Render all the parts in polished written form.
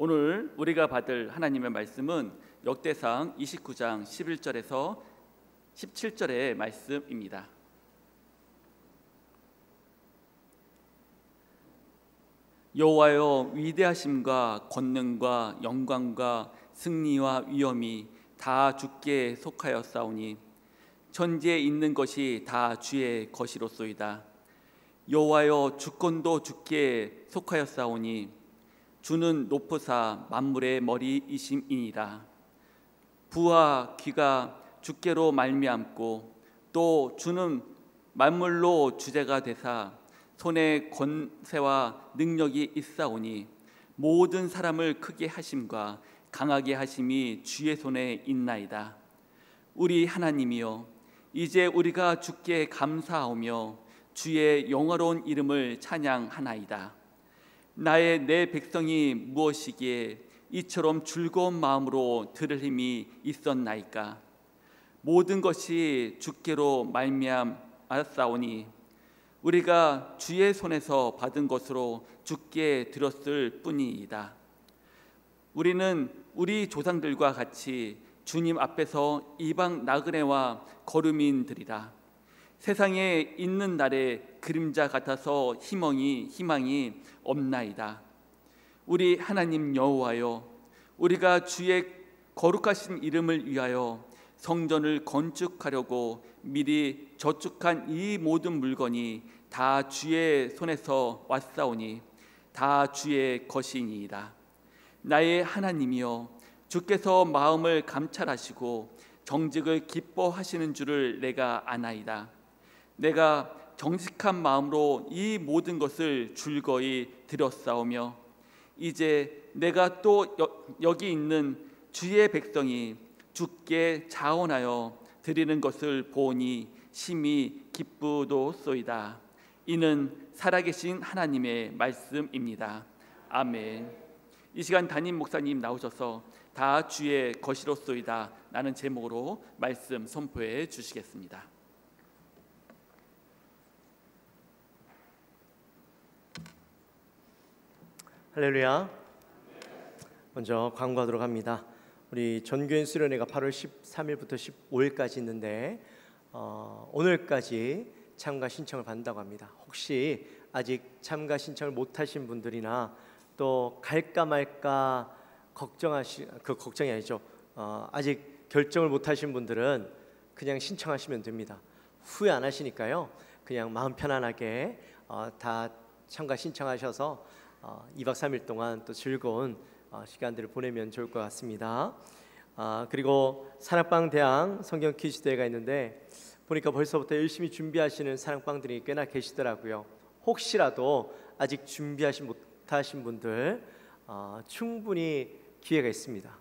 오늘 우리가 받을 하나님의 말씀은 역대상 29장 11절에서 17절의 말씀입니다. 여호와여, 위대하심과 권능과 영광과 승리와 위엄이 다 주께 속하였사오니 천지에 있는 것이 다 주의 것이로소이다. 여호와여, 주권도 주께 속하였사오니 주는 높으사 만물의 머리이심이니라. 부와 귀가 주께로 말미암고 또 주는 만물로 주제가 되사 손에 권세와 능력이 있사오니 모든 사람을 크게 하심과 강하게 하심이 주의 손에 있나이다. 우리 하나님이여, 이제 우리가 주께 감사하며 주의 영화로운 이름을 찬양하나이다. 내 백성이 무엇이기에 이처럼 즐거운 마음으로 들을 힘이 있었나이까? 모든 것이 주께로 말미암았사오니 우리가 주의 손에서 받은 것으로 주께 드렸을 뿐이이다. 우리는 우리 조상들과 같이 주님 앞에서 이방 나그네와 거류민들이라. 세상에 있는 날의 그림자 같아서 희망이 없나이다. 우리 하나님 여호와여, 우리가 주의 거룩하신 이름을 위하여 성전을 건축하려고 미리 저축한 이 모든 물건이 다 주의 손에서 왔사오니 다 주의 것이니이다. 나의 하나님이여, 주께서 마음을 감찰하시고 정직을 기뻐하시는 줄을 내가 아나이다. 내가 정직한 마음으로 이 모든 것을 즐거이 드렸사오며 이제 내가 또 여기 있는 주의 백성이 주께 자원하여 드리는 것을 보니 심히 기쁘도소이다. 이는 살아계신 하나님의 말씀입니다. 아멘. 이 시간 담임 목사님 나오셔서 다 주의 것이로소이다 라는 제목으로 말씀 선포해 주시겠습니다. 할렐루야. 먼저 광고하도록 합니다. 우리 전교인 수련회가 8월 13일부터 15일까지 있는데 오늘까지 참가 신청을 받는다고 합니다. 혹시 아직 참가 신청을 못하신 분들이나 또 갈까 말까 걱정이 아니죠. 아직 결정을 못하신 분들은 그냥 신청하시면 됩니다. 후회 안 하시니까요. 그냥 마음 편안하게 다 참가 신청하셔서 2박 3일 동안 또 즐거운 시간들을 보내면 좋을 것 같습니다. 그리고 사랑방 대항 성경 퀴즈 대회가 있는데 보니까 벌써부터 열심히 준비하시는 사랑방들이 꽤나 계시더라고요. 혹시라도 아직 준비하지 못하신 분들 충분히 기회가 있습니다.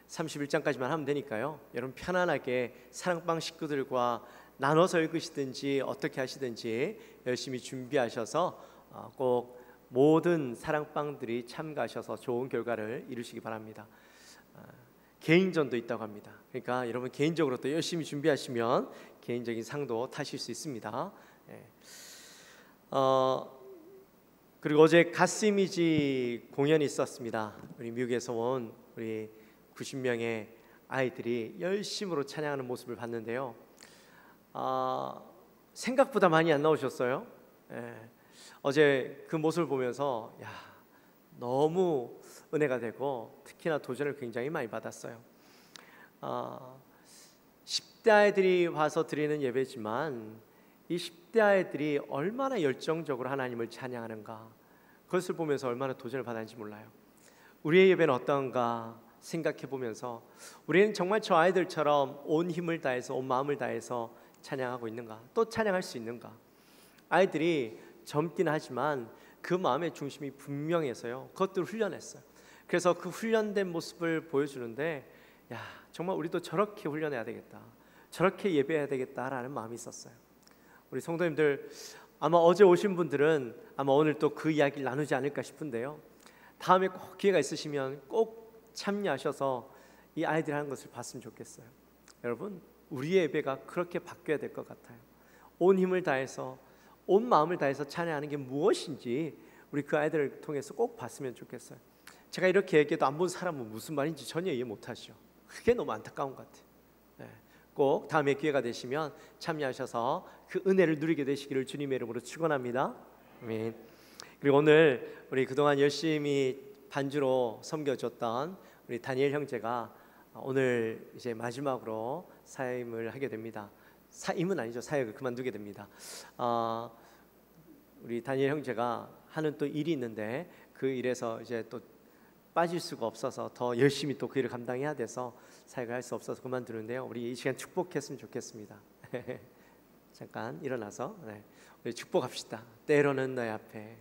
31장까지만 하면 되니까요. 여러분 편안하게 사랑방 식구들과 나눠서 읽으시든지 어떻게 하시든지 열심히 준비하셔서 꼭 모든 사랑방들이 참가하셔서 좋은 결과를 이루시기 바랍니다. 개인전도 있다고 합니다. 그러니까 여러분 개인적으로 또 열심히 준비하시면 개인적인 상도 타실 수 있습니다. 그리고 어제 가스이미지 공연이 있었습니다. 우리 미국에서 온 우리 90명의 아이들이 열심으로 찬양하는 모습을 봤는데요. 생각보다 많이 안 나오셨어요. 어제 그 모습을 보면서 너무 은혜가 되고 특히나 도전을 굉장히 많이 받았어요. 10대 아이들이 와서 드리는 예배지만 이 10대 아이들이 얼마나 열정적으로 하나님을 찬양하는가, 그것을 보면서 얼마나 도전을 받았는지 몰라요. 우리의 예배는 어떤가 생각해 보면서 우리는 정말 저 아이들처럼 온 힘을 다해서 온 마음을 다해서 찬양하고 있는가, 또 찬양할 수 있는가. 아이들이 젊긴 하지만 그 마음의 중심이 분명해서요, 그것들을 훈련했어요. 그래서 그 훈련된 모습을 보여주는데 정말 우리도 저렇게 훈련해야 되겠다, 저렇게 예배해야 되겠다라는 마음이 있었어요. 우리 성도님들 아마 어제 오신 분들은 아마 오늘 또 그 이야기를 나누지 않을까 싶은데요, 다음에 꼭 기회가 있으시면 꼭 참여하셔서 이 아이들이 하는 것을 봤으면 좋겠어요. 여러분, 우리의 예배가 그렇게 바뀌어야 될 것 같아요. 온 힘을 다해서 온 마음을 다해서 찬양하는 게 무엇인지 우리 그 아이들을 통해서 꼭 봤으면 좋겠어요. 제가 이렇게 얘기해도 안 본 사람은 무슨 말인지 전혀 이해 못하죠. 그게 너무 안타까운 것 같아요. 꼭 다음에 기회가 되시면 참여하셔서 그 은혜를 누리게 되시기를 주님의 이름으로 축원합니다. 아멘. 그리고 오늘 우리 그동안 열심히 반주로 섬겨줬던 우리 다니엘 형제가 오늘 이제 마지막으로 사임을 하게 됩니다. 사임은 아니죠. 사역을 그만두게 됩니다. 우리 다니엘 형제가 하는 또 일이 있는데 그 일에서 이제 또 빠질 수가 없어서 더 열심히 또 그 일을 감당해야 돼서 사역을 할 수 없어서 그만두는데요. 우리 이 시간 축복했으면 좋겠습니다. 잠깐 일어나서 우리 축복합시다. 때로는 너의 앞에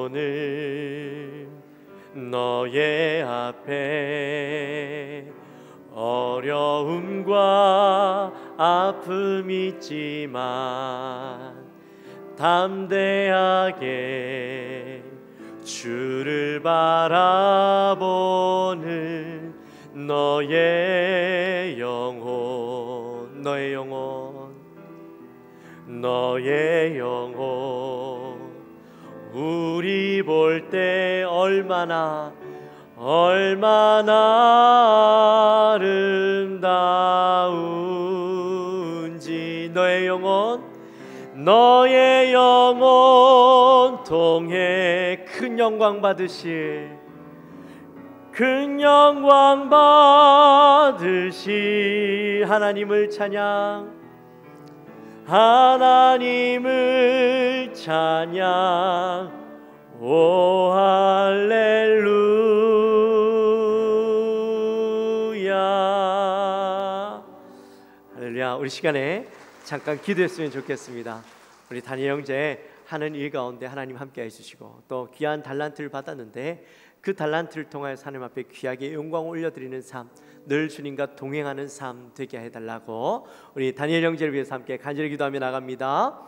때로는 너의 앞에 어려움과 아픔이 있지만 담대하게 주를 바라보는 너의 영혼, 너의 영혼, 너의 영혼, 우리 볼 때 얼마나 아름다운지 너의 영혼 통해 큰 영광 받으실 하나님을 찬양 오 할렐루야. 할렐루야. 우리 시간에 잠깐 기도했으면 좋겠습니다. 우리 다니엘 형제 하는 일 가운데 하나님 함께 해주시고 또 귀한 달란트를 받았는데 그 달란트를 통하여서 하나님 앞에 귀하게 영광을 올려드리는 삶, 늘 주님과 동행하는 삶 되게 해달라고 우리 다니엘 형제를 위해서 함께 간절히 기도하며 나갑니다.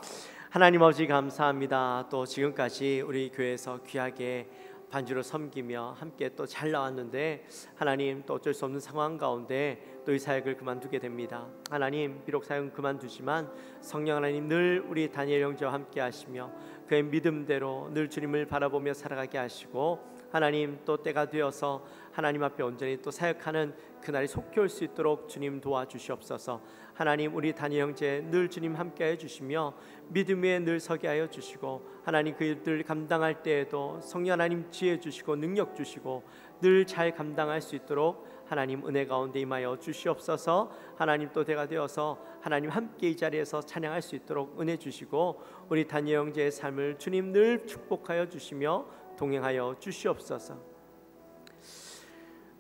하나님 아버지 감사합니다. 또 지금까지 우리 교회에서 귀하게 반주로 섬기며 함께 또 잘 나왔는데 하나님 또 어쩔 수 없는 상황 가운데 또 이 사역을 그만두게 됩니다. 하나님 비록 사역은 그만두지만 성령 하나님 늘 우리 다니엘 형제와 함께 하시며 그의 믿음대로 늘 주님을 바라보며 살아가게 하시고 하나님 또 때가 되어서 하나님 앞에 온전히 또 사역하는 그날이 속히 올 수 있도록 주님 도와주시옵소서. 하나님 우리 다니엘 형제 늘 주님 함께 해주시며 믿음 위에 늘 서게 하여 주시고 하나님 그 일들 감당할 때에도 성령 하나님 지혜 주시고 능력 주시고 늘 잘 감당할 수 있도록 하나님 은혜 가운데 임하여 주시옵소서. 하나님 또 때가 되어서 하나님 함께 이 자리에서 찬양할 수 있도록 은혜 주시고 우리 다니엘 형제의 삶을 주님 늘 축복하여 주시며 동행하여 주시옵소서.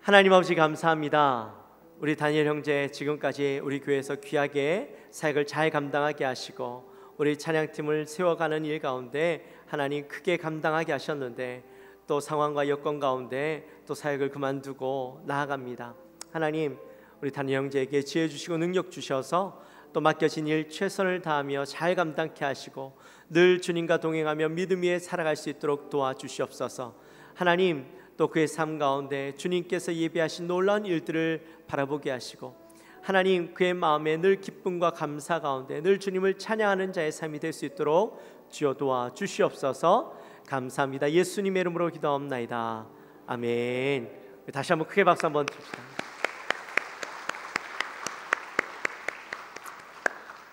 하나님 아버지 감사합니다. 우리 다니엘 형제 지금까지 우리 교회에서 귀하게 사역을 잘 감당하게 하시고 우리 찬양팀을 세워가는 일 가운데 하나님 크게 감당하게 하셨는데 또 상황과 여건 가운데 또 사역을 그만두고 나아갑니다. 하나님 우리 다니엘 형제에게 지혜 주시고 능력 주셔서 또 맡겨진 일 최선을 다하며 잘 감당케 하시고 늘 주님과 동행하며 믿음 위에 살아갈 수 있도록 도와주시옵소서. 하나님 또 그의 삶 가운데 주님께서 예비하신 놀라운 일들을 바라보게 하시고 하나님 그의 마음에 늘 기쁨과 감사 가운데 늘 주님을 찬양하는 자의 삶이 될 수 있도록 주여 도와주시옵소서. 감사합니다. 예수님의 이름으로 기도합나이다. 아멘. 다시 한번 크게 박수 한번 칩시다.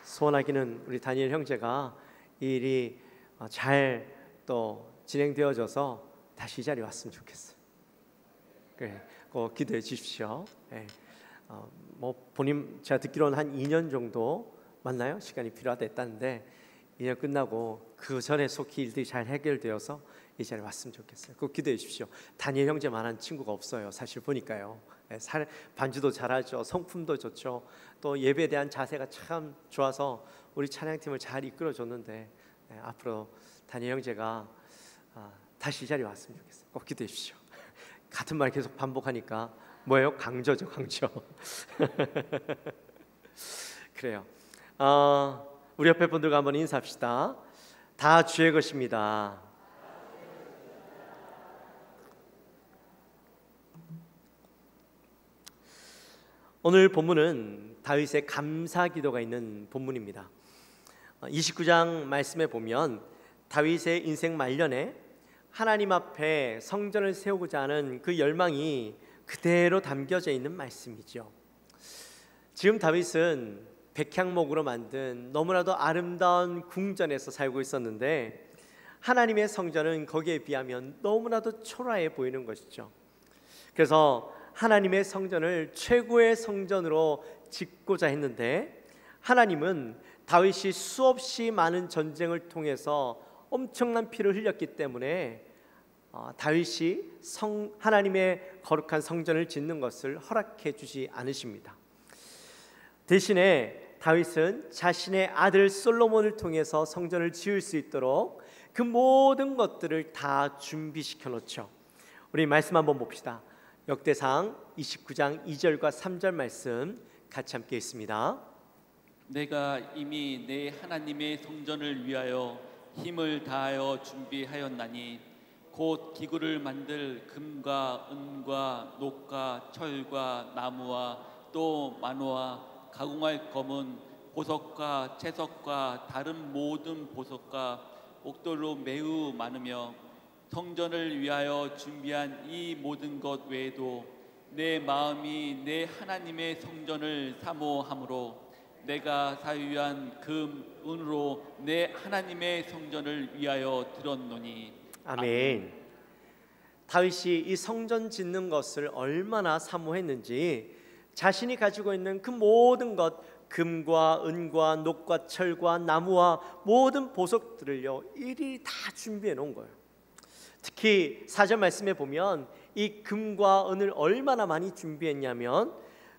소원하기는 우리 다니엘 형제가 이 일이 잘 또 진행되어져서 다시 이 자리에 왔으면 좋겠어요. 그래, 꼭 기도해 주십시오. 네. 본인 제가 듣기로는 한 2년 정도 맞나요? 시간이 필요하다 했다는데 2년 끝나고 그 전에 속히 일들이 잘 해결되어서 이 자리에 왔으면 좋겠어요. 꼭 기도해 주십시오. 다니엘 형제만한 친구가 없어요. 사실 보니까요. 반주도 잘하죠. 성품도 좋죠. 또 예배에 대한 자세가 참 좋아서 우리 찬양팀을 잘 이끌어줬는데 앞으로 다니엘 형제가 다시 이 자리에 왔으면 좋겠어요. 꼭 기도해 주십시오. 같은 말 계속 반복하니까 뭐예요? 강조죠, 강조. 그래요. 우리 옆에 분들과 한번 인사합시다. 다 주의 것입니다. 오늘 본문은 다윗의 감사 기도가 있는 본문입니다. 29장 말씀에 보면 다윗의 인생 말년에 하나님 앞에 성전을 세우고자 하는 그 열망이 그대로 담겨져 있는 말씀이죠. 지금 다윗은 백향목으로 만든 너무나도 아름다운 궁전에서 살고 있었는데 하나님의 성전은 거기에 비하면 너무나도 초라해 보이는 것이죠. 그래서 하나님의 성전을 최고의 성전으로 짓고자 했는데 하나님은 다윗이 수없이 많은 전쟁을 통해서 엄청난 피를 흘렸기 때문에 다윗이 하나님의 거룩한 성전을 짓는 것을 허락해 주지 않으십니다. 대신에 다윗은 자신의 아들 솔로몬을 통해서 성전을 지을 수 있도록 그 모든 것들을 다 준비시켜 놓죠. 우리 말씀 한번 봅시다. 역대상 29장 2절과 3절 말씀 같이 함께 있습니다. 내가 이미 내 하나님의 성전을 위하여 힘을 다하여 준비하였나니 곧 기구를 만들 금과 은과 녹과 철과 나무와 또 만호와 가공할 검은 보석과 채석과 다른 모든 보석과 옥돌로 매우 많으며 성전을 위하여 준비한 이 모든 것 외에도 내 마음이 내 하나님의 성전을 사모함으로 내가 사유한 금, 은으로 내 하나님의 성전을 위하여 드렸노니. 아멘. 다윗이 이 성전 짓는 것을 얼마나 사모했는지 자신이 가지고 있는 그 모든 것, 금과 은과 녹과 철과 나무와 모든 보석들을요 일일이 다 준비해 놓은 거예요. 특히 4절 말씀에 보면 이 금과 은을 얼마나 많이 준비했냐면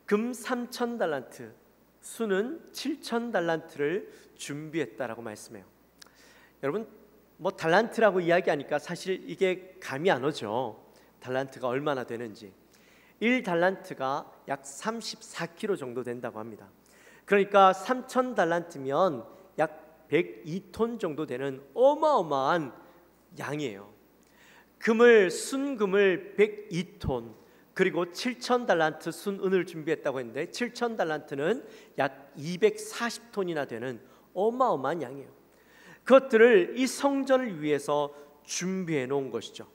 금 3,000달란트, 수는 7,000달란트를 준비했다라고 말씀해요. 여러분 달란트라고 이야기하니까 사실 이게 감이 안 오죠. 달란트가 얼마나 되는지. 1달란트가 약 34kg 정도 된다고 합니다. 그러니까 3,000달란트면 약 102톤 정도 되는 어마어마한 양이에요. 순금을 102톤, 그리고 7,000달란트 순은을 준비했다고 했는데 7,000달란트는 약 240톤이나 되는 어마어마한 양이에요. 그것들을 이 성전을 위해서 준비해 놓은 것이죠.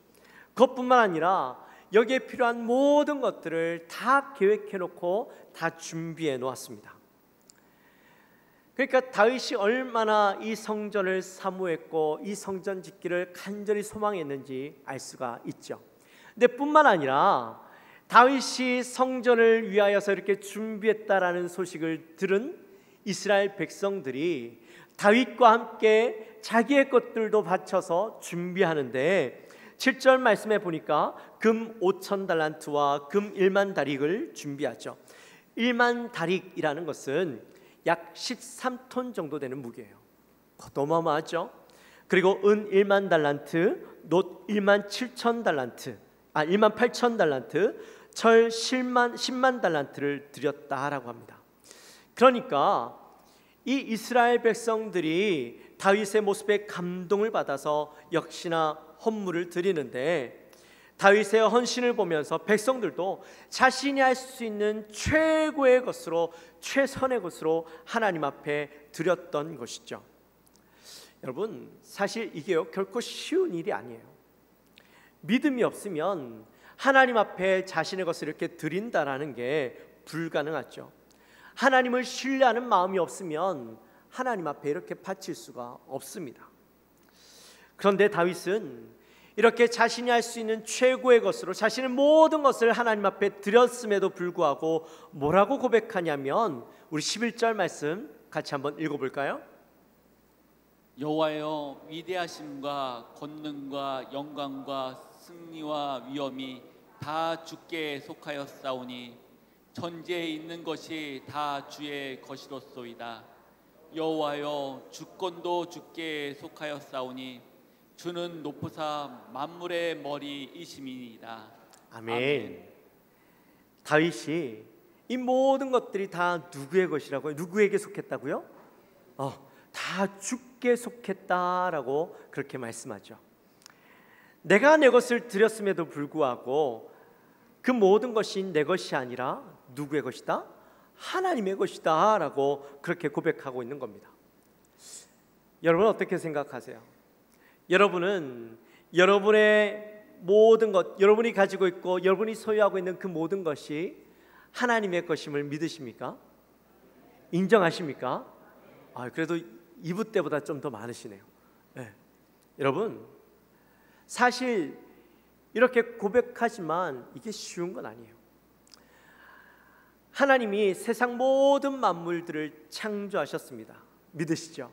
그것뿐만 아니라 여기에 필요한 모든 것들을 다 계획해 놓고 다 준비해 놓았습니다. 그러니까 다윗이 얼마나 이 성전을 사모했고 이 성전 짓기를 간절히 소망했는지 알 수가 있죠. 근데 뿐만 아니라 다윗이 성전을 위하여서 이렇게 준비했다라는 소식을 들은 이스라엘 백성들이 다윗과 함께 자기의 것들도 바쳐서 준비하는데 7절 말씀에 보니까 금 5,000달란트와 금 1만 다릭을 준비하죠. 1만 다릭이라는 것은 약 13톤 정도 되는 무게예요. 어마어마하죠. 그리고 은 1만 달란트, 녹 1만 8,000달란트, 철 10만 달란트를 드렸다라고 합니다. 그러니까 이 이스라엘 백성들이 다윗의 모습에 감동을 받아서 역시나 헌물을 드리는데 다윗의 헌신을 보면서 백성들도 자신이 할 수 있는 최고의 것으로, 최선의 것으로 하나님 앞에 드렸던 것이죠. 여러분 사실 이게요 결코 쉬운 일이 아니에요. 믿음이 없으면 하나님 앞에 자신의 것을 이렇게 드린다라는 게 불가능하죠. 하나님을 신뢰하는 마음이 없으면 하나님 앞에 이렇게 바칠 수가 없습니다. 그런데 다윗은 이렇게 자신이 할 수 있는 최고의 것으로 자신의 모든 것을 하나님 앞에 드렸음에도 불구하고 뭐라고 고백하냐면 우리 11절 말씀 같이 한번 읽어볼까요? 여호와여 위대하심과 권능과 영광과 승리와 위엄이 다 주께 속하였사오니 천지에 있는 것이 다 주의 것이로소이다. 여호와여 주권도 주께 속하였사오니 주는 높으사 만물의 머리이심이니이다. 아멘. 다윗이 이 모든 것들이 다 누구의 것이라고요? 누구에게 속했다고요? 다 주께 속했다라고 그렇게 말씀하죠. 내가 내 것을 드렸음에도 불구하고 그 모든 것이 내 것이 아니라 누구의 것이다? 하나님의 것이다 라고 그렇게 고백하고 있는 겁니다. 여러분은 어떻게 생각하세요? 여러분은 여러분의 모든 것, 여러분이 가지고 있고 여러분이 소유하고 있는 그 모든 것이 하나님의 것임을 믿으십니까? 인정하십니까? 그래도 2부 때보다 좀 더 많으시네요. 네. 여러분, 사실 이렇게 고백하지만 이게 쉬운 건 아니에요. 하나님이 세상 모든 만물들을 창조하셨습니다. 믿으시죠?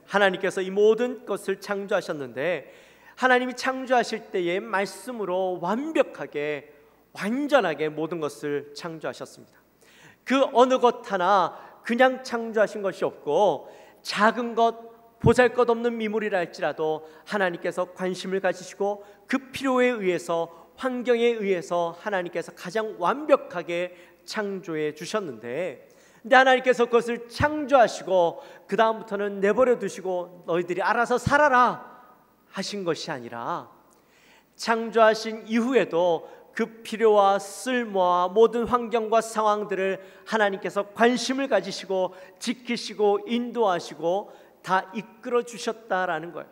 하나님께서 이 모든 것을 창조하셨는데 하나님이 창조하실 때의 말씀으로 완벽하게 완전하게 모든 것을 창조하셨습니다. 그 어느 것 하나 그냥 창조하신 것이 없고 작은 것, 보잘것없는 미물이라 할지라도 하나님께서 관심을 가지시고 그 필요에 의해서, 환경에 의해서 하나님께서 가장 완벽하게 창조해 주셨는데, 근데 하나님께서 그것을 창조하시고 그 다음부터는 내버려 두시고 너희들이 알아서 살아라 하신 것이 아니라, 창조하신 이후에도 그 필요와 쓸모와 모든 환경과 상황들을 하나님께서 관심을 가지시고 지키시고 인도하시고 다 이끌어 주셨다라는 거예요.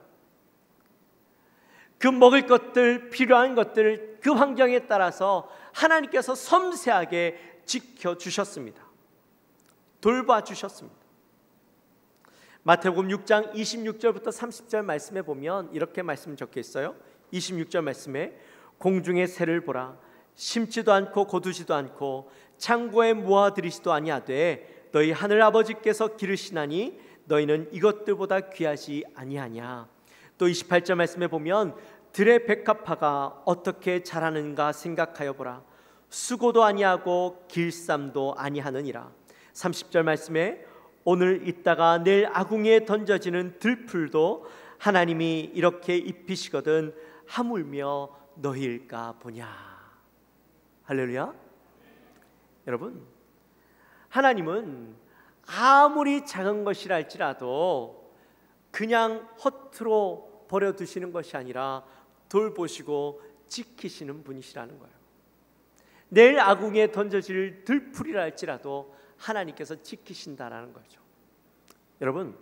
그 먹을 것들, 필요한 것들, 그 환경에 따라서 하나님께서 섬세하게 지켜주셨습니다. 돌봐주셨습니다. 마태복음 6장 26절부터 30절 말씀에 보면 이렇게 말씀 적혀 있어요. 26절 말씀에 공중의 새를 보라. 심지도 않고 거두지도 않고 창고에 모아들이지도 아니하되 너희 하늘 아버지께서 기르시나니 너희는 이것들보다 귀하지 아니하냐. 또 28절 말씀에 보면 들의 백합화가 어떻게 자라는가 생각하여 보라. 수고도 아니하고 길쌈도 아니하느니라. 30절 말씀에 오늘 있다가 내일 아궁이에 던져지는 들풀도 하나님이 이렇게 입히시거든 하물며 너희일까 보냐. 할렐루야. 여러분, 하나님은 아무리 작은 것이라 할지라도 그냥 허투루 버려두시는 것이 아니라 돌보시고 지키시는 분이시라는 거예요. 내일 아궁이에 던져질 들풀이라 할지라도 하나님께서 지키신다라는 거죠. 여러분,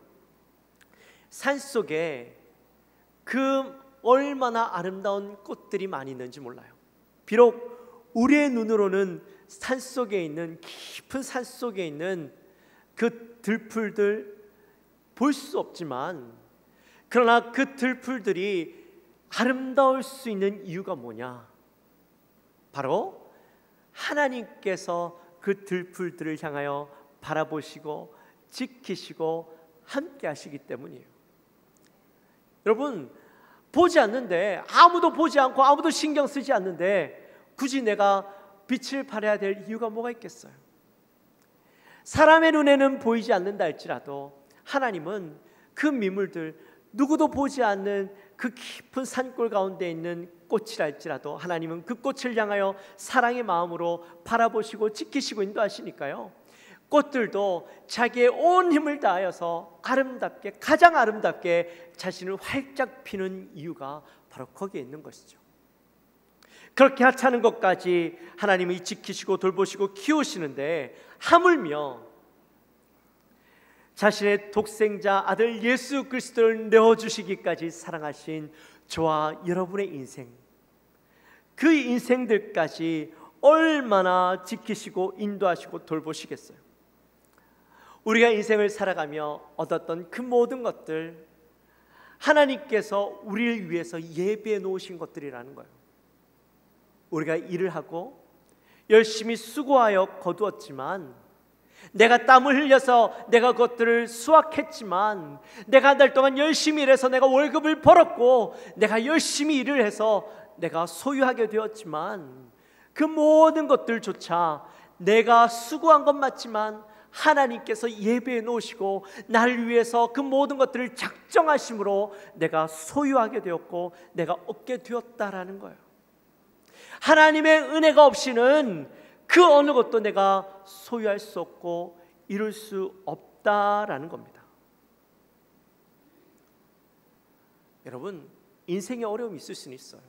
산속에 그 얼마나 아름다운 꽃들이 많이 있는지 몰라요. 비록 우리의 눈으로는 산속에 있는, 깊은 산속에 있는 그 들풀들 볼 수 없지만, 그러나 그 들풀들이 아름다울 수 있는 이유가 뭐냐? 바로 하나님께서 그 들풀들을 향하여 바라보시고 지키시고 함께 하시기 때문이에요. 여러분, 보지 않는데, 아무도 보지 않고 아무도 신경 쓰지 않는데 굳이 내가 빛을 발해야 될 이유가 뭐가 있겠어요? 사람의 눈에는 보이지 않는다 할지라도 하나님은 그 미물들, 누구도 보지 않는 그 깊은 산골 가운데 있는 꽃이라 할지라도 하나님은 그 꽃을 향하여 사랑의 마음으로 바라보시고 지키시고 인도하시니까요, 꽃들도 자기의 온 힘을 다하여서 아름답게, 가장 아름답게 자신을 활짝 피는 이유가 바로 거기에 있는 것이죠. 그렇게 하찮은 것까지 하나님이 지키시고 돌보시고 키우시는데, 하물며 자신의 독생자 아들 예수 그리스도를 내어주시기까지 사랑하신 저와 여러분의 인생, 그 인생들까지 얼마나 지키시고 인도하시고 돌보시겠어요? 우리가 인생을 살아가며 얻었던 그 모든 것들, 하나님께서 우리를 위해서 예비해 놓으신 것들이라는 거예요. 우리가 일을 하고 열심히 수고하여 거두었지만, 내가 땀을 흘려서 내가 그것들을 수확했지만, 내가 한 달 동안 열심히 일해서 내가 월급을 벌었고, 내가 열심히 일을 해서 내가 소유하게 되었지만, 그 모든 것들조차 내가 수고한 건 맞지만 하나님께서 예배해 놓으시고 나를 위해서 그 모든 것들을 작정하심으로 내가 소유하게 되었고 내가 얻게 되었다라는 거예요. 하나님의 은혜가 없이는 그 어느 것도 내가 소유할 수 없고 이룰 수 없다라는 겁니다. 여러분, 인생에 어려움이 있을 수는 있어요.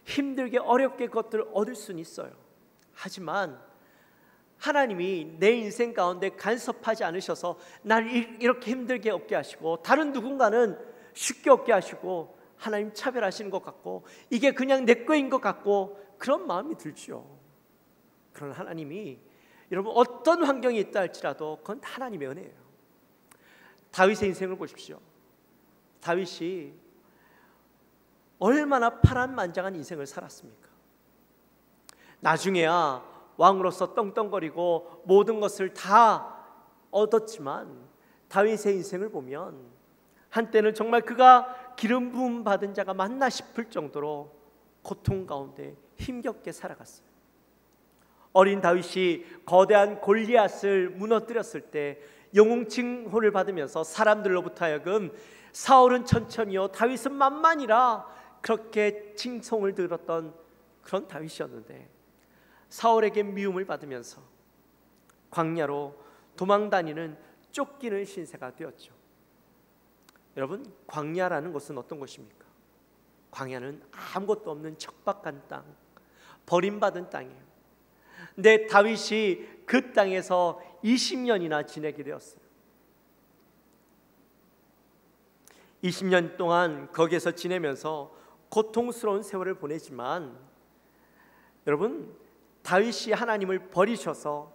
힘들게 어렵게 그것들을 얻을 수는 있어요. 하지만 하나님이 내 인생 가운데 간섭하지 않으셔서 날 이렇게 힘들게 없게 하시고 다른 누군가는 쉽게 없게 하시고 하나님 차별하시는 것 같고 이게 그냥 내 거인 것 같고 그런 마음이 들죠. 그런 하나님이 여러분 어떤 환경이 있다 할지라도 그건 하나님의 은혜예요. 다윗의 인생을 보십시오. 다윗이 얼마나 파란만장한 인생을 살았습니까? 나중에야 왕으로서 떵떵거리고 모든 것을 다 얻었지만 다윗의 인생을 보면 한때는 정말 그가 기름 부음 받은 자가 맞나 싶을 정도로 고통 가운데 힘겹게 살아갔어요. 어린 다윗이 거대한 골리앗을 무너뜨렸을 때 영웅 칭호를 받으면서 사람들로부터 하여금 사울은 천천히요 다윗은 만만이라 그렇게 칭송을 들었던 그런 다윗이었는데 사울에게 미움을 받으면서 광야로 도망다니는 쫓기는 신세가 되었죠. 여러분, 광야라는 것은 어떤 곳입니까? 광야는 아무것도 없는 척박한 땅, 버림받은 땅이에요. 근데 다윗이 그 땅에서 20년이나 지내게 되었어요. 20년 동안 거기에서 지내면서 고통스러운 세월을 보내지만 여러분, 다윗이 하나님을 버리셔서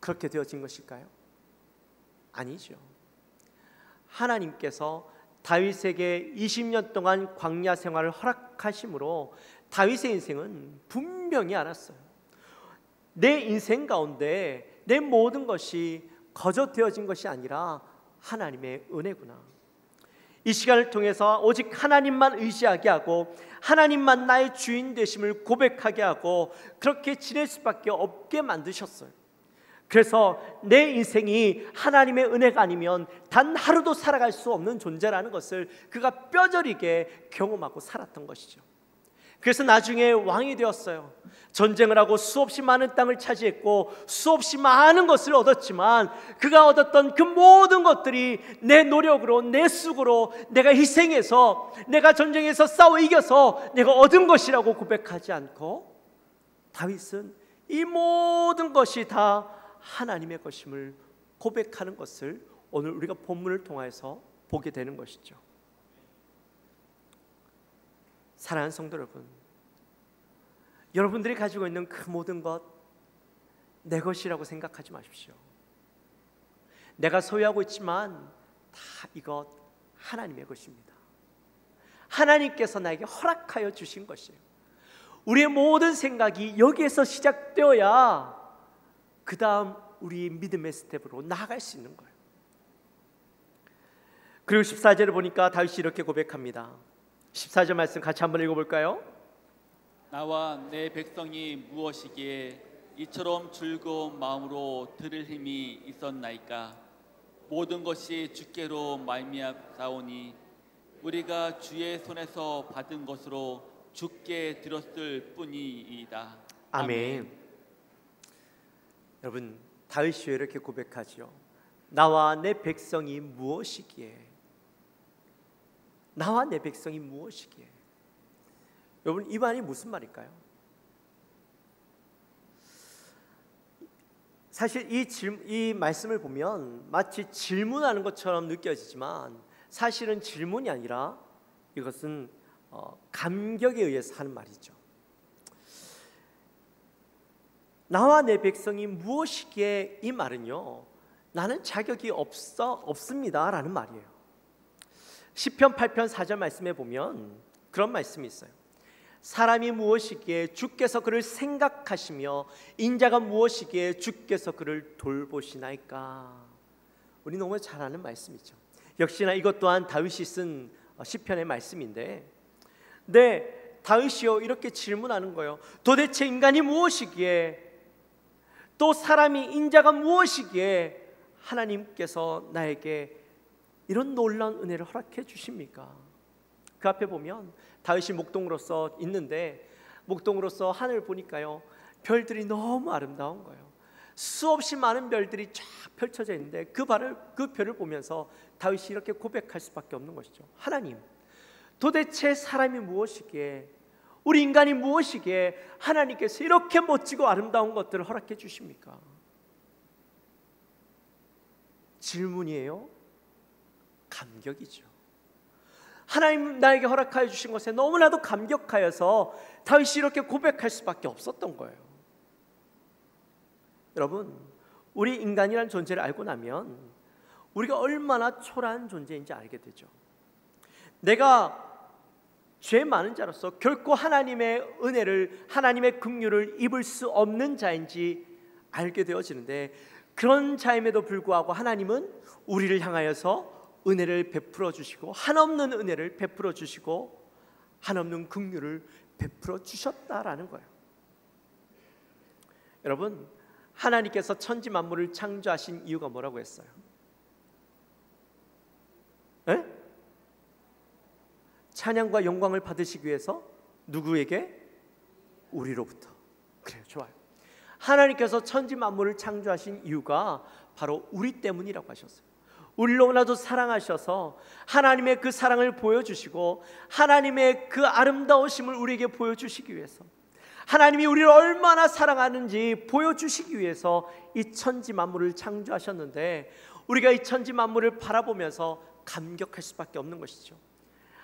그렇게 되어진 것일까요? 아니죠. 하나님께서 다윗에게 20년 동안 광야 생활을 허락하심으로 다윗의 인생은 분명히 알았어요. 내 인생 가운데 내 모든 것이 거저 되어진 것이 아니라 하나님의 은혜구나. 이 시간을 통해서 오직 하나님만 의지하게 하고 하나님만 나의 주인 되심을 고백하게 하고 그렇게 지낼 수밖에 없게 만드셨어요. 그래서 내 인생이 하나님의 은혜가 아니면 단 하루도 살아갈 수 없는 존재라는 것을 그가 뼈저리게 경험하고 살았던 것이죠. 그래서 나중에 왕이 되었어요. 전쟁을 하고 수없이 많은 땅을 차지했고 수없이 많은 것을 얻었지만 그가 얻었던 그 모든 것들이 내 노력으로 내 쑥으로 내가 희생해서 내가 전쟁에서 싸워 이겨서 내가 얻은 것이라고 고백하지 않고 다윗은 이 모든 것이 다 하나님의 것임을 고백하는 것을 오늘 우리가 본문을 통해서 보게 되는 것이죠. 사랑하는 성도 여러분, 여러분들이 가지고 있는 그 모든 것 내 것이라고 생각하지 마십시오. 내가 소유하고 있지만 다 이것 하나님의 것입니다. 하나님께서 나에게 허락하여 주신 것이에요. 우리의 모든 생각이 여기에서 시작되어야 그 다음 우리의 믿음의 스텝으로 나아갈 수 있는 거예요. 그리고 14절을 보니까 다윗이 이렇게 고백합니다. 14절 말씀 같이 한번 읽어볼까요? 나와 내 백성이 무엇이기에 이처럼 즐거운 마음으로 들을 힘이 있었나이까. 모든 것이 주께로 말미암사오니 우리가 주의 손에서 받은 것으로 주께 드렸을 뿐이이다. 아멘. 여러분, 다윗이 이렇게 고백하죠. 나와 내 백성이 무엇이기에, 나와 내 백성이 무엇이기에. 여러분, 이 말이 무슨 말일까요? 사실 이 말씀을 보면 마치 질문하는 것처럼 느껴지지만 사실은 질문이 아니라 이것은 감격에 의해서 하는 말이죠. 나와 내 백성이 무엇이기에, 이 말은요, 나는 자격이 없습니다 라는 말이에요. 시편 8편 4절 말씀에 보면 그런 말씀이 있어요. 사람이 무엇이기에 주께서 그를 생각하시며 인자가 무엇이기에 주께서 그를 돌보시나이까. 우리 너무 잘 아는 말씀이죠. 역시나 이것 또한 다윗이 쓴 시편의 말씀인데, 네, 다윗이요 이렇게 질문하는 거예요. 도대체 인간이 무엇이기에, 또 사람이 인자가 무엇이기에 하나님께서 나에게 이런 놀라운 은혜를 허락해 주십니까? 그 앞에 보면 다윗이 목동으로서 있는데 목동으로서 하늘을 보니까요 별들이 너무 아름다운 거예요. 수없이 많은 별들이 쫙 펼쳐져 있는데 그 별을 보면서 다윗이 이렇게 고백할 수밖에 없는 것이죠. 하나님, 도대체 사람이 무엇이기에, 우리 인간이 무엇이기에 하나님께서 이렇게 멋지고 아름다운 것들을 허락해 주십니까? 질문이에요? 감격이죠. 하나님 나에게 허락하여 주신 것에 너무나도 감격하여서 다윗이 이렇게 고백할 수밖에 없었던 거예요. 여러분, 우리 인간이라는 존재를 알고 나면 우리가 얼마나 초라한 존재인지 알게 되죠. 내가 죄 많은 자로서 결코 하나님의 은혜를, 하나님의 긍휼을 입을 수 없는 자인지 알게 되어지는데, 그런 자임에도 불구하고 하나님은 우리를 향하여서 은혜를 베풀어 주시고, 한없는 은혜를 베풀어 주시고 한없는 긍휼을 베풀어 주셨다라는 거예요. 여러분, 하나님께서 천지 만물을 창조하신 이유가 뭐라고 했어요? 에? 찬양과 영광을 받으시기 위해서 누구에게? 우리로부터. 그래요, 좋아요. 하나님께서 천지 만물을 창조하신 이유가 바로 우리 때문이라고 하셨어요. 우리를 너무나도 사랑하셔서 하나님의 그 사랑을 보여주시고, 하나님의 그 아름다우심을 우리에게 보여주시기 위해서, 하나님이 우리를 얼마나 사랑하는지 보여주시기 위해서 이 천지 만물을 창조하셨는데, 우리가 이 천지 만물을 바라보면서 감격할 수밖에 없는 것이죠.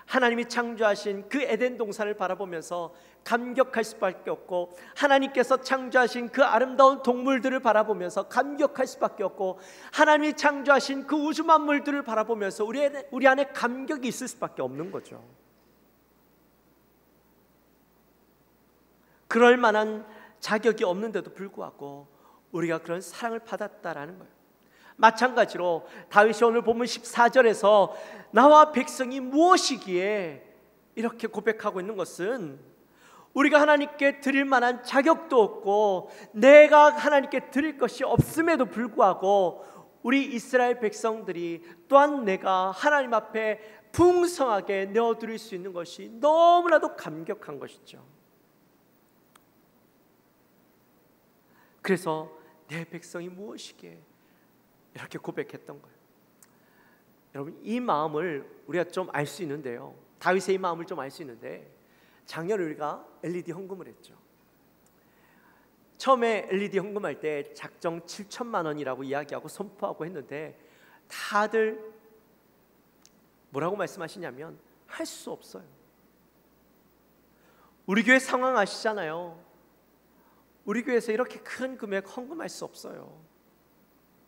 하나님이 창조하신 그 에덴 동산을 바라보면서 감격할 수밖에 없고, 하나님께서 창조하신 그 아름다운 동물들을 바라보면서 감격할 수밖에 없고, 하나님이 창조하신 그 우주 만물들을 바라보면서 우리 안에 감격이 있을 수밖에 없는 거죠. 그럴 만한 자격이 없는데도 불구하고 우리가 그런 사랑을 받았다라는 거예요. 마찬가지로 다윗이 오늘 본문 14절에서 나와 백성이 무엇이기에 이렇게 고백하고 있는 것은, 우리가 하나님께 드릴 만한 자격도 없고 내가 하나님께 드릴 것이 없음에도 불구하고 우리 이스라엘 백성들이, 또한 내가 하나님 앞에 풍성하게 내어드릴 수 있는 것이 너무나도 감격한 것이죠. 그래서 내 백성이 무엇이기에 이렇게 고백했던 거예요. 여러분, 이 마음을 우리가 좀 알 수 있는데요, 다윗의 이 마음을 좀 알 수 있는데, 작년에 우리가 LED 헌금을 했죠. 처음에 LED 헌금할 때 작정 7천만 원이라고 이야기하고 선포하고 했는데, 다들 뭐라고 말씀하시냐면 할 수 없어요. 우리 교회 상황 아시잖아요. 우리 교회에서 이렇게 큰 금액 헌금할 수 없어요.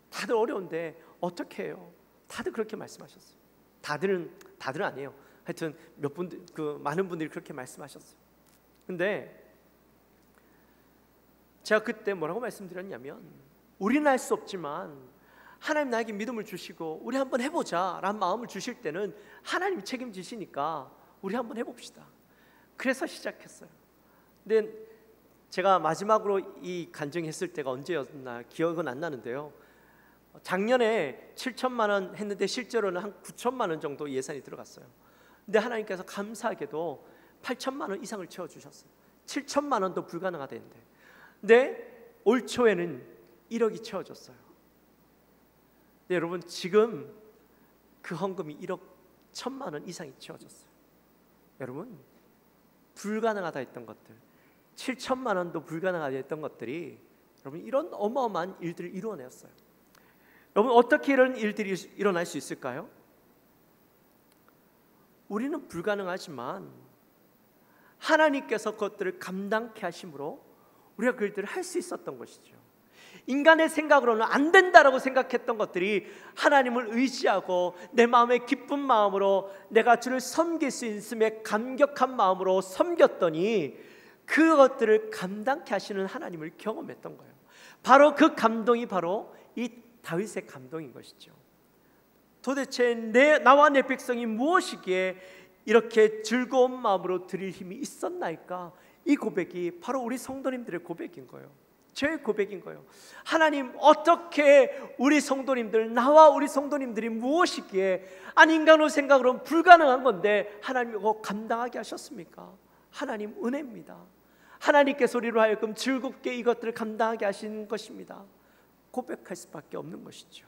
다들 어려운데 어떻게 해요? 다들 그렇게 말씀하셨어요. 다들은 아니에요. 하여튼 몇 분들, 많은 분들이 그렇게 말씀하셨어요. 근데 제가 그때 뭐라고 말씀드렸냐면, 우리는 할 수 없지만 하나님 나에게 믿음을 주시고 우리 한번 해보자 라는 마음을 주실 때는 하나님이 책임지시니까 우리 한번 해봅시다. 그래서 시작했어요. 근데 제가 마지막으로 이 간증했을 때가 언제였나 기억은 안 나는데요, 작년에 7천만 원 했는데 실제로는 한 9천만 원 정도 예산이 들어갔어요. 근데 하나님께서 감사하게도 8천만 원 이상을 채워주셨어요. 7천만 원도 불가능하다는데, 근데 올 초에는 1억이 채워졌어요. 근데 여러분, 지금 그 헌금이 1억 1천만 원 이상이 채워졌어요. 여러분, 불가능하다 했던 것들, 7천만 원도 불가능하다 했던 것들이 여러분 이런 어마어마한 일들을 이루어냈어요. 여러분, 어떻게 이런 일들이 일어날 수 있을까요? 우리는 불가능하지만 하나님께서 그것들을 감당케 하심으로 우리가 그 일들을 할 수 있었던 것이죠. 인간의 생각으로는 안 된다라고 생각했던 것들이 하나님을 의지하고 내 마음의 기쁜 마음으로 내가 주를 섬길 수 있음에 감격한 마음으로 섬겼더니 그것들을 감당케 하시는 하나님을 경험했던 거예요. 바로 그 감동이 바로 이 다윗의 감동인 것이죠. 도대체 나와 내 백성이 무엇이기에 이렇게 즐거운 마음으로 드릴 힘이 있었나이까? 이 고백이 바로 우리 성도님들의 고백인 거예요. 제 고백인 거예요. 하나님, 어떻게 우리 성도님들, 나와 우리 성도님들이 무엇이기에, 아니 인간의 생각으로는 불가능한 건데 하나님이 그거 감당하게 하셨습니까? 하나님 은혜입니다. 하나님께서 우리로 하여금 즐겁게 이것들을 감당하게 하신 것입니다. 고백할 수밖에 없는 것이죠.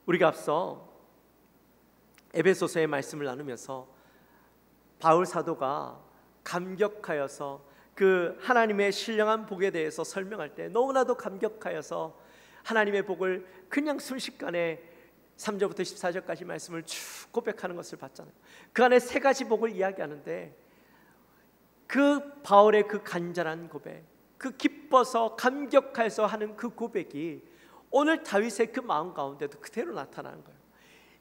우리가 앞서 에베소서의 말씀을 나누면서 바울 사도가 감격하여서 그 하나님의 신령한 복에 대해서 설명할 때 너무나도 감격하여서 하나님의 복을 그냥 순식간에 3절부터 14절까지 말씀을 쭉 고백하는 것을 봤잖아요. 그 안에 세 가지 복을 이야기하는데 그 바울의 그 간절한 고백, 그 기뻐서 감격해서 하는 그 고백이 오늘 다윗의 그 마음 가운데도 그대로 나타나는 거예요.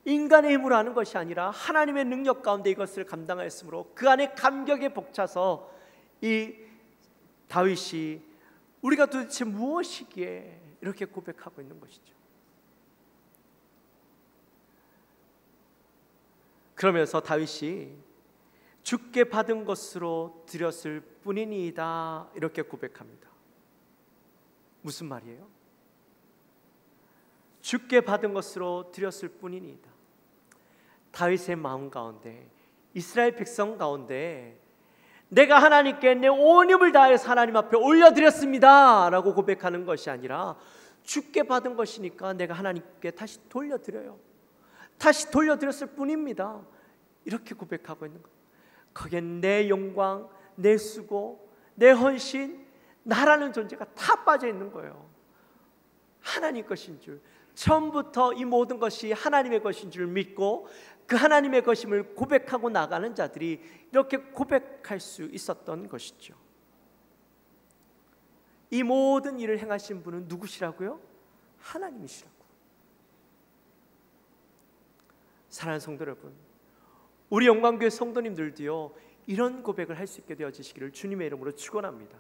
인간의 힘으로 하는 것이 아니라 하나님의 능력 가운데 이것을 감당하였으므로 그 안에 감격에 벅차서 이 다윗이 우리가 도대체 무엇이기에 이렇게 고백하고 있는 것이죠. 그러면서 다윗이 주께 받은 것으로 드렸을 뿐이니이다 이렇게 고백합니다. 무슨 말이에요? 주께 받은 것으로 드렸을 뿐이니이다. 다윗의 마음 가운데, 이스라엘 백성 가운데 내가 하나님께 내 온 힘을 다해서 하나님 앞에 올려드렸습니다 라고 고백하는 것이 아니라 주께 받은 것이니까 내가 하나님께 다시 돌려드려요, 다시 돌려드렸을 뿐입니다 이렇게 고백하고 있는 거예요. 거기에 내 영광, 내 수고, 내 헌신, 나라는 존재가 다 빠져 있는 거예요. 하나님 것인 줄, 처음부터 이 모든 것이 하나님의 것인 줄 믿고 그 하나님의 것임을 고백하고 나가는 자들이 이렇게 고백할 수 있었던 것이죠. 이 모든 일을 행하신 분은 누구시라고요? 하나님이시라고. 사랑하는 성도 여러분, 우리 영광교회 성도님들도요 이런 고백을 할 수 있게 되어지시기를 주님의 이름으로 축원합니다.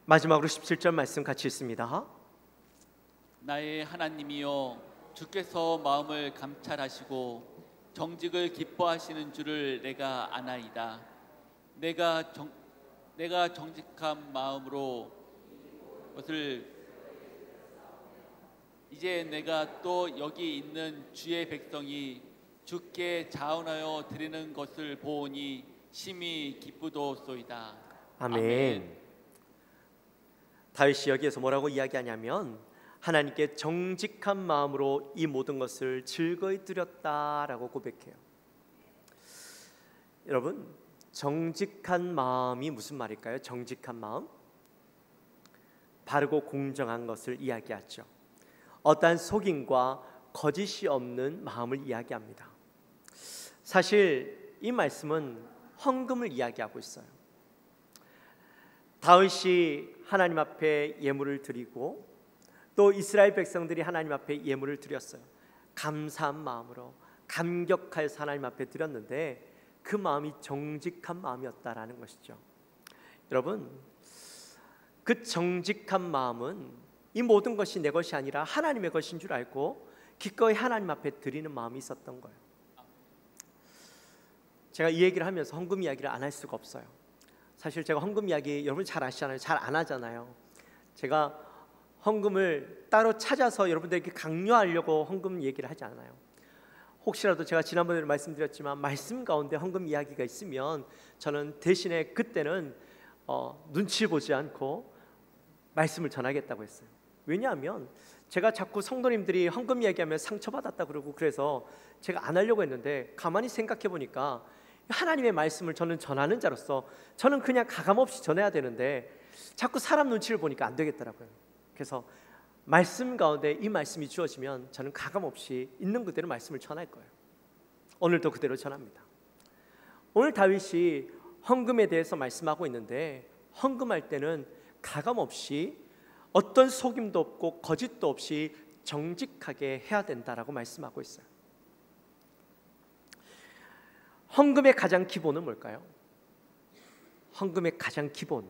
마지막으로 17절 말씀 같이 읽습니다. 나의 하나님이여, 주께서 마음을 감찰하시고 정직을 기뻐하시는 줄을 내가 아나이다. 내가 정직한 마음으로 것을 이제 내가 또 여기 있는 주의 백성이 주께 자원하여 드리는 것을 보오니 심히 기쁘도소이다. 아멘. 다윗이 여기에서 뭐라고 이야기하냐면 하나님께 정직한 마음으로 이 모든 것을 즐거이 드렸다라고 고백해요. 여러분, 정직한 마음이 무슨 말일까요? 정직한 마음? 바르고 공정한 것을 이야기하죠. 어떠한 속임과 거짓이 없는 마음을 이야기합니다. 사실 이 말씀은 헌금을 이야기하고 있어요. 다윗이 하나님 앞에 예물을 드리고 또 이스라엘 백성들이 하나님 앞에 예물을 드렸어요. 감사한 마음으로 감격하여서 하나님 앞에 드렸는데 그 마음이 정직한 마음이었다라는 것이죠. 여러분, 그 정직한 마음은 이 모든 것이 내 것이 아니라 하나님의 것인 줄 알고 기꺼이 하나님 앞에 드리는 마음이 있었던 거예요. 제가 이 얘기를 하면서 헌금 이야기를 안 할 수가 없어요. 사실 제가 헌금 이야기 여러분 잘 아시잖아요. 잘 안 하잖아요. 제가 헌금을 따로 찾아서 여러분들에게 강요하려고 헌금 얘기를 하지 않아요. 혹시라도 제가 지난번에 말씀드렸지만 말씀 가운데 헌금 이야기가 있으면 저는 대신에 그때는 눈치 보지 않고 말씀을 전하겠다고 했어요. 왜냐하면 제가 자꾸 성도님들이 헌금 이야기하면 상처받았다 그러고 그래서 제가 안 하려고 했는데 가만히 생각해 보니까 하나님의 말씀을 저는 전하는 자로서 저는 그냥 가감없이 전해야 되는데 자꾸 사람 눈치를 보니까 안 되겠더라고요. 그래서 말씀 가운데 이 말씀이 주어지면 저는 가감없이 있는 그대로 말씀을 전할 거예요. 오늘도 그대로 전합니다. 오늘 다윗이 헌금에 대해서 말씀하고 있는데 헌금할 때는 가감없이 어떤 속임도 없고 거짓도 없이 정직하게 해야 된다라고 말씀하고 있어요. 헌금의 가장 기본은 뭘까요? 헌금의 가장 기본,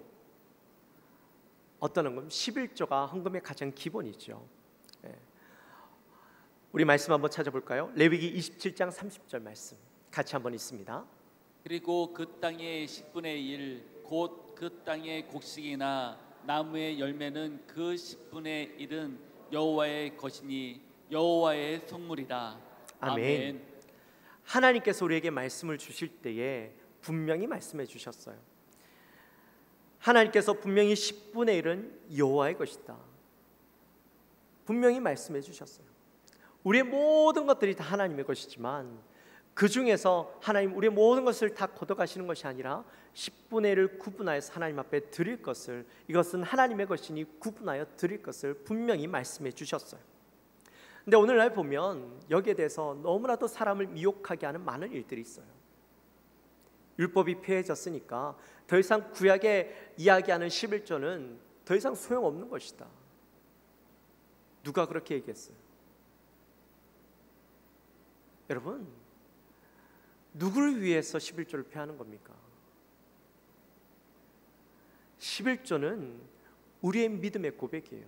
어떤 헌금? 11조가 헌금의 가장 기본이죠. 우리 말씀 한번 찾아볼까요? 레위기 27장 30절 말씀 같이 한번 읽습니다. 그리고 그 땅의 10분의 1 곧 그 땅의 곡식이나 나무의 열매는 그 10분의 1은 여호와의 것이니 여호와의 성물이라. 아멘. 하나님께서 우리에게 말씀을 주실 때에 분명히 말씀해 주셨어요. 하나님께서 분명히 10분의 1은 여호와의 것이다. 분명히 말씀해 주셨어요. 우리의 모든 것들이 다 하나님의 것이지만 그 중에서 하나님 우리의 모든 것을 다 걷어가시는 것이 아니라 10분의 1을 구분하여서 하나님 앞에 드릴 것을, 이것은 하나님의 것이니 구분하여 드릴 것을 분명히 말씀해 주셨어요. 근데 오늘날 보면 여기에 대해서 너무나도 사람을 미혹하게 하는 많은 일들이 있어요. 율법이 폐해졌으니까 더 이상 구약에 이야기하는 11조는 더 이상 소용없는 것이다. 누가 그렇게 얘기했어요? 여러분, 누구를 위해서 11조를 폐하는 겁니까? 11조는 우리의 믿음의 고백이에요.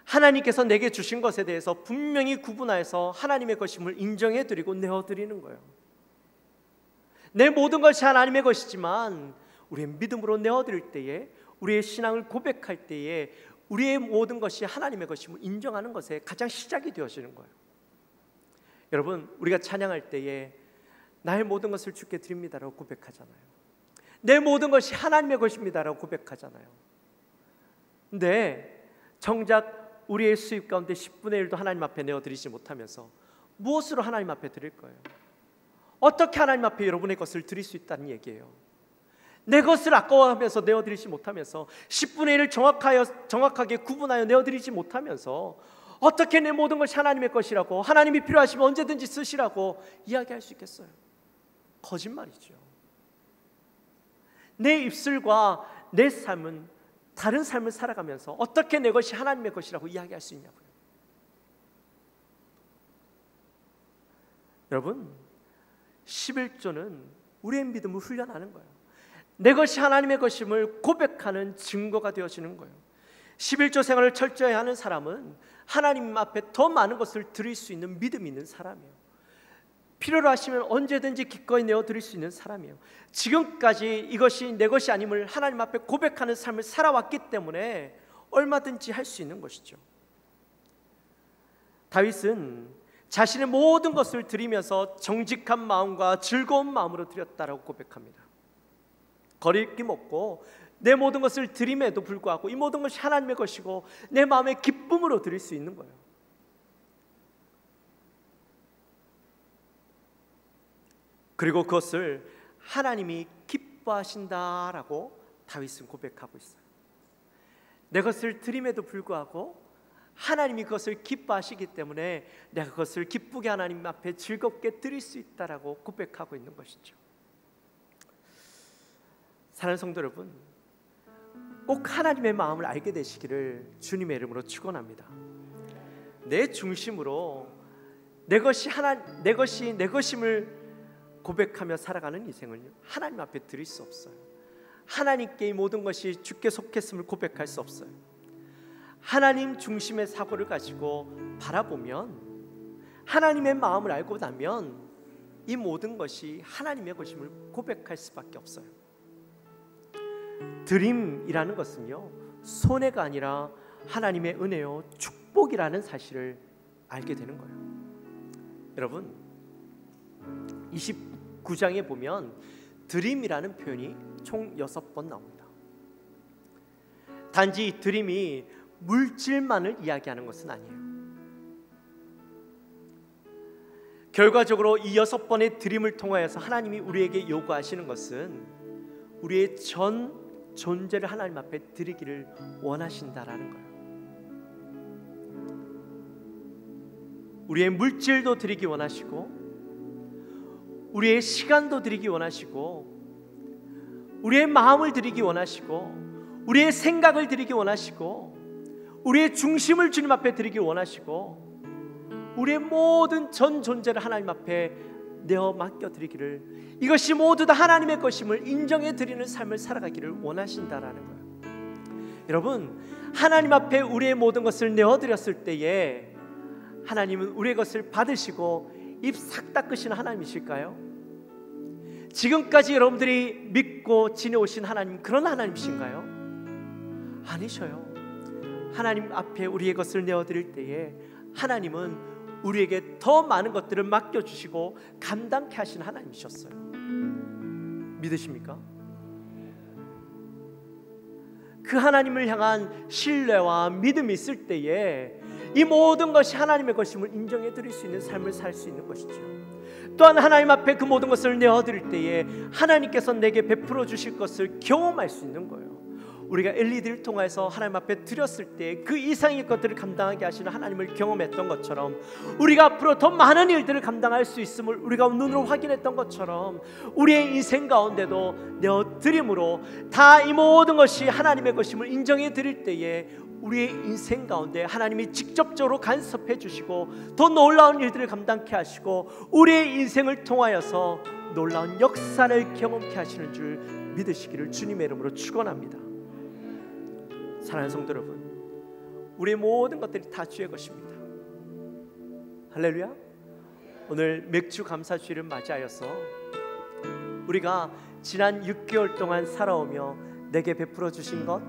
하나님께서 내게 주신 것에 대해서 분명히 구분하여서 하나님의 것임을 인정해드리고 내어드리는 거예요. 내 모든 것이 하나님의 것이지만 우리의 믿음으로 내어드릴 때에, 우리의 신앙을 고백할 때에 우리의 모든 것이 하나님의 것임을 인정하는 것에 가장 시작이 되어지는 거예요. 여러분, 우리가 찬양할 때에 나의 모든 것을 주께 드립니다라고 고백하잖아요. 내 모든 것이 하나님의 것입니다라고 고백하잖아요. 근데 정작 우리의 수입 가운데 10분의 1도 하나님 앞에 내어드리지 못하면서 무엇으로 하나님 앞에 드릴 거예요? 어떻게 하나님 앞에 여러분의 것을 드릴 수 있다는 얘기예요? 내 것을 아까워하면서 내어드리지 못하면서 10분의 1을 정확하게 구분하여 내어드리지 못하면서 어떻게 내 모든 것이 하나님의 것이라고, 하나님이 필요하시면 언제든지 쓰시라고 이야기할 수 있겠어요? 거짓말이죠. 내 입술과 내 삶은 다른 삶을 살아가면서 어떻게 내 것이 하나님의 것이라고 이야기할 수 있냐고요. 여러분, 11조는 우리의 믿음을 훈련하는 거예요. 내 것이 하나님의 것임을 고백하는 증거가 되어지는 거예요. 11조 생활을 철저히 하는 사람은 하나님 앞에 더 많은 것을 드릴 수 있는 믿음이 있는 사람이에요. 필요로 하시면 언제든지 기꺼이 내어드릴 수 있는 사람이에요. 지금까지 이것이 내 것이 아님을 하나님 앞에 고백하는 삶을 살아왔기 때문에 얼마든지 할 수 있는 것이죠. 다윗은 자신의 모든 것을 드리면서 정직한 마음과 즐거운 마음으로 드렸다라고 고백합니다. 거리낌 없고 내 모든 것을 드림에도 불구하고 이 모든 것이 하나님의 것이고 내 마음의 기쁨으로 드릴 수 있는 거예요. 그리고 그것을 하나님이 기뻐하신다라고 다윗은 고백하고 있어요. 내 것을 드림에도 불구하고 하나님이 그것을 기뻐하시기 때문에 내가 그것을 기쁘게 하나님 앞에 즐겁게 드릴 수 있다라고 고백하고 있는 것이죠. 사랑하는 성도 여러분, 꼭 하나님의 마음을 알게 되시기를 주님의 이름으로 축원합니다. 내 중심으로 내 것임을 고백하며 살아가는 인생을 하나님 앞에 드릴 수 없어요. 하나님께 이 모든 것이 주께 속했음을 고백할 수 없어요. 하나님 중심의 사고를 가지고 바라보면, 하나님의 마음을 알고 나면 이 모든 것이 하나님의 것임을 고백할 수밖에 없어요. 드림이라는 것은요, 손해가 아니라 하나님의 은혜요 축복이라는 사실을 알게 되는 거예요. 여러분, 29장에 보면 드림이라는 표현이 총 6번 나옵니다. 단지 이 드림이 물질만을 이야기하는 것은 아니에요. 결과적으로 이 6번의 드림을 통하여서 하나님이 우리에게 요구하시는 것은 우리의 전 존재를 하나님 앞에 드리기를 원하신다라는 거예요. 우리의 물질도 드리기 원하시고, 우리의 시간도 드리기 원하시고, 우리의 마음을 드리기 원하시고, 우리의 생각을 드리기 원하시고, 우리의 중심을 주님 앞에 드리기 원하시고, 우리의 모든 전 존재를 하나님 앞에 내어 맡겨드리기를, 이것이 모두 다 하나님의 것임을 인정해드리는 삶을 살아가기를 원하신다라는 거예요. 여러분, 하나님 앞에 우리의 모든 것을 내어드렸을 때에 하나님은 우리의 것을 받으시고 입 싹 닦으시는 하나님이실까요? 지금까지 여러분들이 믿고 지내오신 하나님, 그런 하나님이신가요? 아니셔요. 하나님 앞에 우리의 것을 내어드릴 때에 하나님은 우리에게 더 많은 것들을 맡겨주시고 감당케 하시는 하나님이셨어요. 믿으십니까? 그 하나님을 향한 신뢰와 믿음이 있을 때에 이 모든 것이 하나님의 것임을 인정해 드릴 수 있는 삶을 살 수 있는 것이죠. 또한 하나님 앞에 그 모든 것을 내어드릴 때에 하나님께서 내게 베풀어 주실 것을 경험할 수 있는 거예요. 우리가 엘리들을 통해서 하나님 앞에 드렸을 때 그 이상의 것들을 감당하게 하시는 하나님을 경험했던 것처럼, 우리가 앞으로 더 많은 일들을 감당할 수 있음을 우리가 눈으로 확인했던 것처럼, 우리의 인생 가운데도 내어드림으로 다 이 모든 것이 하나님의 것임을 인정해 드릴 때에 우리의 인생 가운데 하나님이 직접적으로 간섭해 주시고 더 놀라운 일들을 감당케 하시고 우리의 인생을 통하여서 놀라운 역사를 경험케 하시는 줄 믿으시기를 주님의 이름으로 축원합니다. 사랑하는 성도 여러분, 우리의 모든 것들이 다 주의 것입니다. 할렐루야. 오늘 맥주 감사주일을 맞이하여서 우리가 지난 6개월 동안 살아오며 내게 베풀어 주신 것,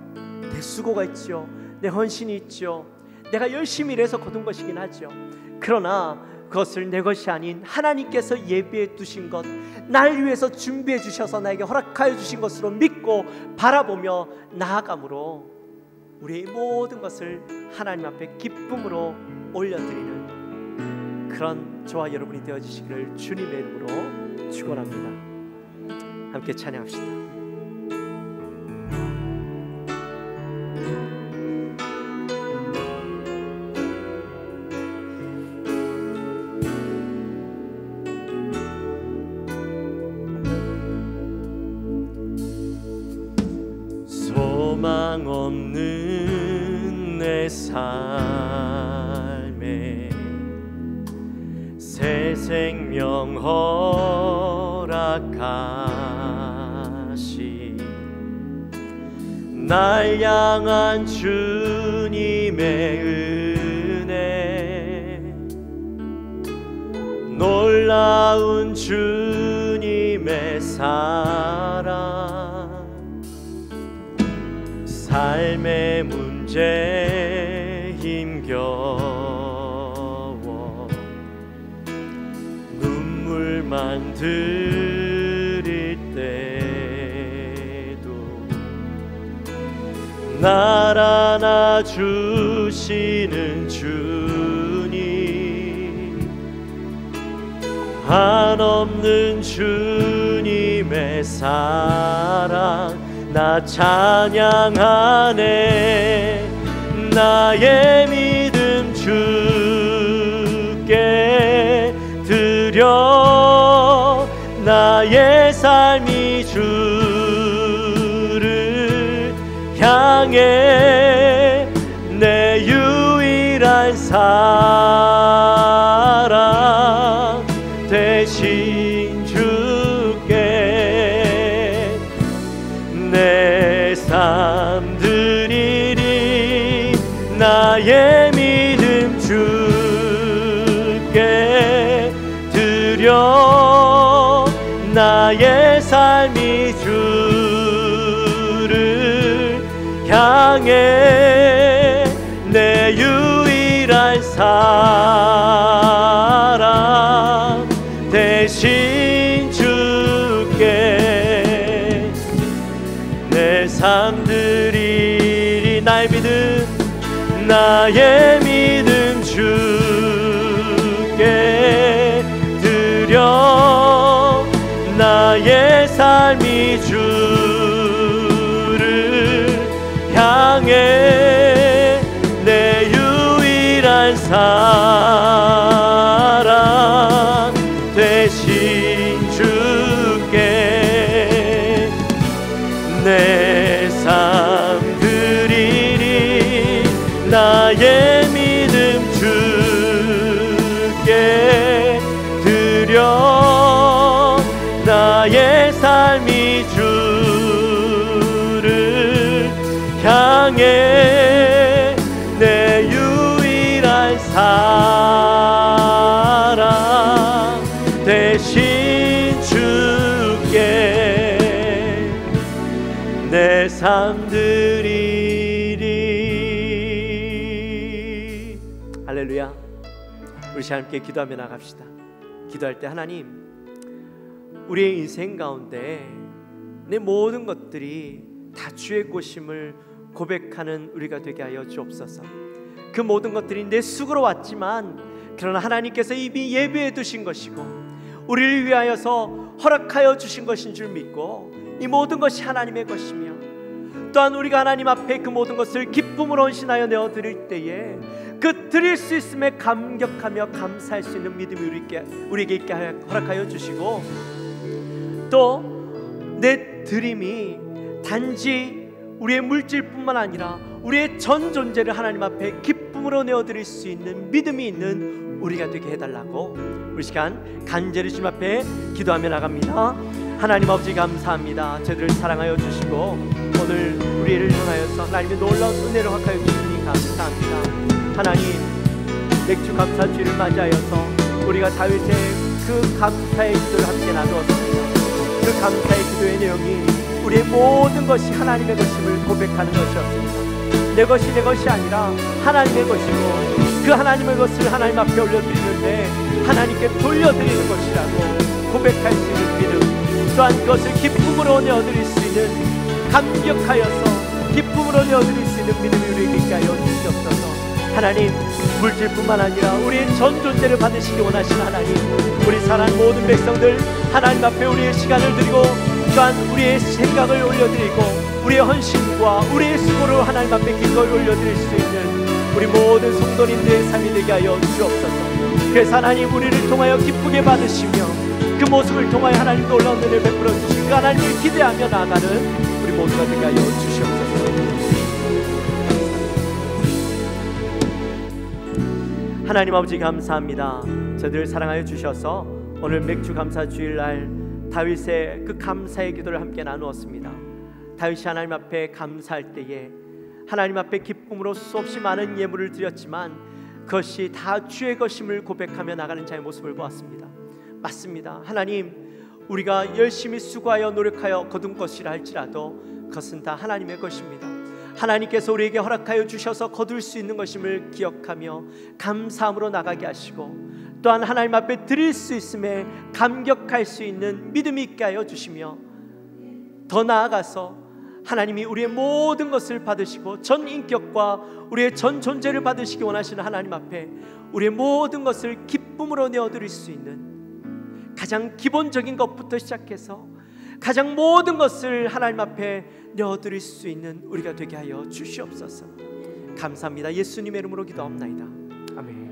내 수고가 있지요, 내 헌신이 있지요, 내가 열심히 일해서 거둔 것이긴 하죠. 그러나 그것을 내 것이 아닌 하나님께서 예비해 두신 것, 날 위해서 준비해 주셔서 나에게 허락하여 주신 것으로 믿고 바라보며 나아감으로 우리의 모든 것을 하나님 앞에 기쁨으로 올려드리는 그런 저와 여러분이 되어주시기를 주님의 이름으로 축원합니다. 함께 찬양합시다. 소망 없는 내 삶에 새 생명 허락하시 날 향한 주님의 은혜, 놀라운 주님의 사랑, 삶의 문제 힘겨워 눈물만 들일 때도 날 안아주시는 주님, 한없는 주님의 사랑 나 찬양하네. 나의 믿음 주께 드려 나의 삶이 주를 향해 내 유일한 사랑 대신 주께 내 삶 드리리. 나의 믿음 주께 드려 나의 삶이 주를 향해 내 유일한 사랑 대신 주께 내 삶 드리리. 나의 믿음 주께 드려 나의 삶이 주를 향해 내 유일한 사랑 대신 주께 내 삶 드리리. 나의 믿음 주께 드려 나의 삶이 주를 향해 내 유일한 사랑 대신 주께 내 삶 드리리. 할렐루야. 우리 함께 기도하며 나갑시다. 기도할 때 하나님, 우리의 인생 가운데 내 모든 것들이 다 주의 것임을 고백하는 우리가 되게 하여 주옵소서. 그 모든 것들이 내 수고로 왔지만 그러나 하나님께서 이미 예비해 두신 것이고 우리를 위하여서 허락하여 주신 것인 줄 믿고 이 모든 것이 하나님의 것이며 또한 우리가 하나님 앞에 그 모든 것을 기쁨으로 헌신하여 내어드릴 때에 그 드릴 수 있음에 감격하며 감사할 수 있는 믿음이 우리에게 있게 허락하여 주시고 또 내 드림이 단지 우리의 물질뿐만 아니라 우리의 전 존재를 하나님 앞에 기쁨으로 내어드릴 수 있는 믿음이 있는 우리가 되게 해달라고 우리 시간 간절히 주님 앞에 기도하며 나갑니다. 하나님 아버지 감사합니다. 저희들을 사랑하여 주시고 오늘 우리를 향하여서 하나님의 놀라운 은혜를 허락하여 주시니 감사합니다. 하나님 맥주 감사주일을 맞이하여서 우리가 다윗의 그 감사의 기도를 함께 나누었습니다. 그 감사의 기도의 내용이 우리의 모든 것이 하나님의 것임을 고백하는 것이었습니다. 내 것이 내 것이 아니라 하나님의 것이고 그 하나님의 것을 하나님 앞에 올려드리는데 하나님께 돌려드리는 것이라고 고백할 수 있는 믿음, 또한 그것을 기쁨으로 내어드릴 수 있는 감격하여서 기쁨으로 내어드릴 수 있는 믿음이 우리에게 있게 하여 주시옵소서. 하나님 물질뿐만 아니라 우리의 전 존재를 받으시기 원하시는 하나님, 우리 사랑하는 모든 백성들 하나님 앞에 우리의 시간을 드리고 또한 우리의 생각을 올려드리고 우리의 헌신과 우리의 수고를 하나님 앞에 기꺼이 올려드릴 수 있는 우리 모든 성도님들의 삶이 되게 하여 주옵소서. 그래서 하나님 우리를 통하여 기쁘게 받으시며 그 모습을 통하여 하나님 놀라운 은혜를 베풀어 주시고 그 하나님을 기대하며 나아가는 우리 모두가 되게 하여 주시옵소서. 하나님 아버지 감사합니다. 저희들을 사랑하여 주셔서 오늘 맥주 감사 주일날 다윗의 그 감사의 기도를 함께 나누었습니다. 다윗이 하나님 앞에 감사할 때에 하나님 앞에 기쁨으로 수없이 많은 예물을 드렸지만 그것이 다 주의 것임을 고백하며 나가는 자의 모습을 보았습니다. 맞습니다. 하나님 우리가 열심히 수고하여 노력하여 거둔 것이라 할지라도 그것은 다 하나님의 것입니다. 하나님께서 우리에게 허락하여 주셔서 거둘 수 있는 것임을 기억하며 감사함으로 나가게 하시고 또한 하나님 앞에 드릴 수 있음에 감격할 수 있는 믿음이 있게 하여 주시며 더 나아가서 하나님이 우리의 모든 것을 받으시고 전 인격과 우리의 전 존재를 받으시기 원하시는 하나님 앞에 우리의 모든 것을 기쁨으로 내어드릴 수 있는 가장 기본적인 것부터 시작해서 가장 모든 것을 하나님 앞에 내어드릴 수 있는 우리가 되게 하여 주시옵소서. 감사합니다. 예수님의 이름으로 기도합나이다. 아멘.